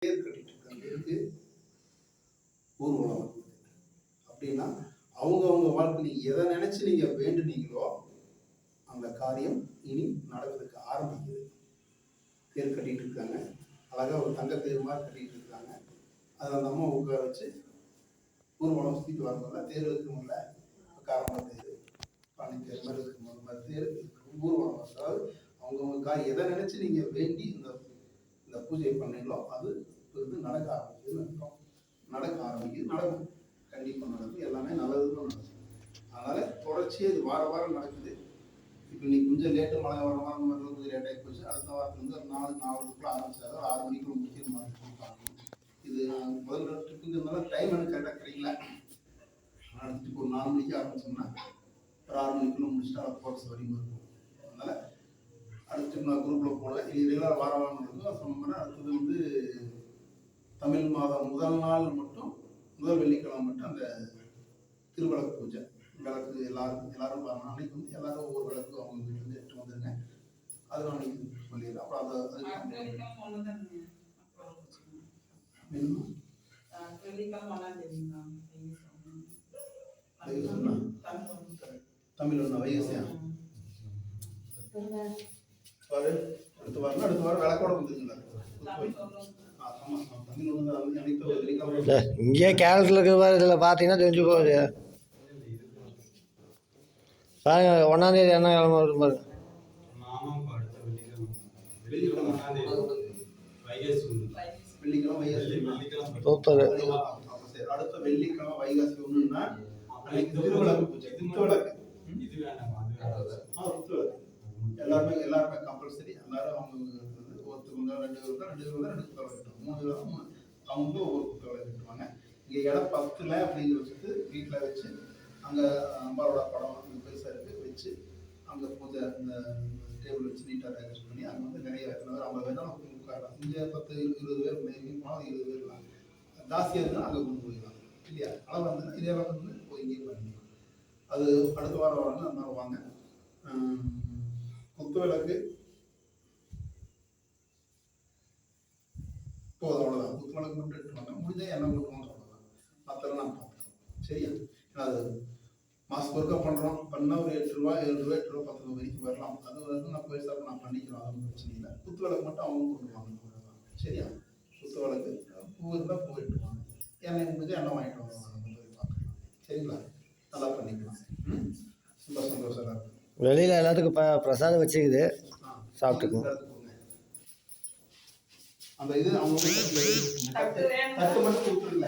பேர் கட்டிட்டு இருக்காங்க. இருக்கு ஊர்வலம் அப்படின்னா அவங்க வாழ்க்கை நீங்க எதை நினைச்சு நீங்க வேண்டுனீங்களோ அந்த காரியம் இனி நடக்கிறதுக்கு ஆரம்பிக்குது. தேர் கட்டிட்டு இருக்காங்க. அழகா ஒரு தங்க தேர் மாதிரி கட்டிட்டு இருக்காங்க. அதை அந்த அம்மா உட்கார வச்சு ஊர்வலம் சுத்திட்டு வரணும்ல. தேர் இருக்கும்ல, காரமலை தேர், பாண்டி தேர் மாதிரி இருக்கும். மாதிரி தேர் ஊர்வலம். அதாவது அவங்கவுங்க எதை நினைச்சு நீங்க வேண்டி இந்த பூஜை பண்ணீங்களோ அது நடக்க ஆரம்பிக்குதுன்னு அர்த்தம். நடக்க ஆரம்பிக்குது, நடக்கும். கண்டிப்பா நடக்கும். எல்லாமே நல்லதுதான் நடக்கும். அதனால தொடர்ச்சியாக இது வார வாரம் நடக்குது. இப்போ இன்னைக்கு கொஞ்சம் லேட்டு, மழை வர வாரம் கொஞ்சம் லேட் ஆகி போச்சு. அடுத்த வாரத்துலேருந்து ஒரு 4:04 ஆரம்பிச்சாங்க. 6 மணிக்குள்ள முடிக்கிற மாதிரி பார்க்கணும். இது முதல் ட்ரிப்புங்கிறதுனால டைம் எனக்கு கரெக்டாக கிடைக்கல. அடுத்து இப்போ ஒரு 4 மணிக்கு ஆரம்பிச்சோம்னா ஒரு 6 மணிக்குள்ள முடிச்சுட்டு அதை போகிறது வரைக்கும் இருக்கும். அதனால அடுத்து நான் குரூப்பில் போடுவேன். இது ரெகுலர் வார வாரம் நடக்கும். சொன்னோம்னா அடுத்தது தமிழ் மாதம் முதல் நாள் மட்டும், முதல் வெள்ளிக்கிழமை மட்டும் அந்த திருவிளக்கு பூஜை. விளக்கு எல்லாரும் பாருங்க. அன்னைக்கு எல்லாரும் ஒவ்வொரு விளக்கு அவங்க வீட்டிலேருந்து எடுத்து வந்துருங்க. அது நான் அன்னைக்கு சொல்லிடுறேன். அப்புறம் தமிழ் ஒன்று வைகசியா அடுத்த வாரம் விளக்கோட வந்துருங்களா? இங்கே கேரளத்தில் இருக்கிற இதில் பார்த்தீங்கன்னா தெரிஞ்சு போகுது. பாருங்க, 1ஆம் தேதி என்ன கிழமை வரும் பாருங்க. சூப்பர். அடுத்த வெள்ளிக்கிழமை வைகாசி 1ன்னா திருவிளக்கு பூஜை. எல்லாருமே கம்பல்சரி. எல்லாரும் அவங்க ஒருத்தவங்க 2 குத்தவளை 3 அவங்க ஒவ்வொரு குத்தவளை கட்டுவாங்க. இங்கே இடம் 10ல் அப்படிங்கிற வச்சுட்டு வீட்டில் வச்சு அங்கே அம்பாவோட படம் பெருசாக இருக்குது வச்சு அங்கே பூஜை அந்த டேபிள் வச்சு நீட்டாக டெக்கரேட் பண்ணி அங்கே நிறைய 50 பேர் தான் உட்காரலாம். இங்கே 10-20 பேர் போனால் 20 பேர்லாம் ஜாஸ்தியாக இருந்தால் அங்கே கொண்டு போயிடலாம் இல்லையா? அளவு இதே அளவு போய் இங்கேயே பண்ணிக்கலாம். அது அடுத்த வாரம் அந்த மாதிரி வாங்க. குத்துவிளக்கு போதும், அவ்வளோதான். குத்துவிளக்கு மட்டும் எடுத்துவாங்க. முடிஞ்சால் எண்ணெய் கொடுக்கணும், அவ்வளோதான். மற்றெல்லாம் நான் பார்த்துக்கலாம். சரியா? அது மாதத்துக்கு ஒருக்கா பண்ணுறோம். பண்ணால் ஒரு 8 ரூபா 7 ரூபா 8 ரூபா 10 ரூபா வரைக்கும் வரலாம். அது நான் பெருசாக நான் பண்ணிக்கலாம். அது பிரச்சனை இல்லை. குத்துவிளக்கு மட்டும் அவங்க கொண்டு வாங்க. சரியா? குத்துவிளக்கு பூ இருந்தால் பூ எடுத்துவாங்க. எண்ணெய் முடிஞ்சு எண்ணெய் வாங்கிட்டு வாங்க. பார்க்கலாம். சரிங்களா? நல்லா பண்ணிக்கலாம். ரொம்ப சந்தோஷம் இருக்கும். வெளியில் எல்லாத்துக்கும் பிரசாதம் வச்சுக்குது, சாப்பிட்டுக்கும். அந்த இது அவங்க தட்டு மட்டும் கொடுத்துருல.